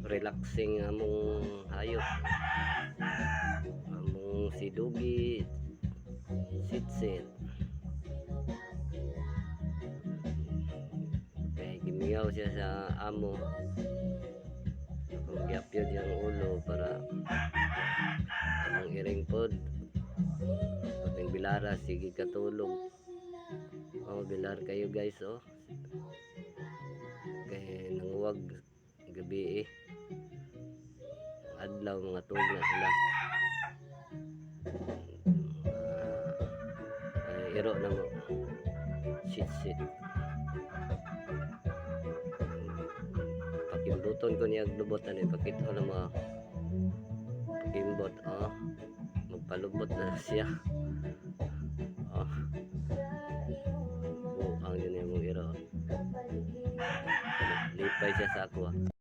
relaxing among hayop, among si Dugi sitsit. Kaya gimiyaw siya sa amo, kung gyapyod yung ulo para among iring pod. Pag yung bilara sige katulog. Oh, bilar kayo guys, oh. Kaya nanguwag gabi adlaw mga tuog na sila. Iro na mo sit pakimbuton ko niya lubot na ipakita na mga pakimbot, oh. Magpalubot na siya, oh. Ang yun yung iro, lipay siya sa ako, ah.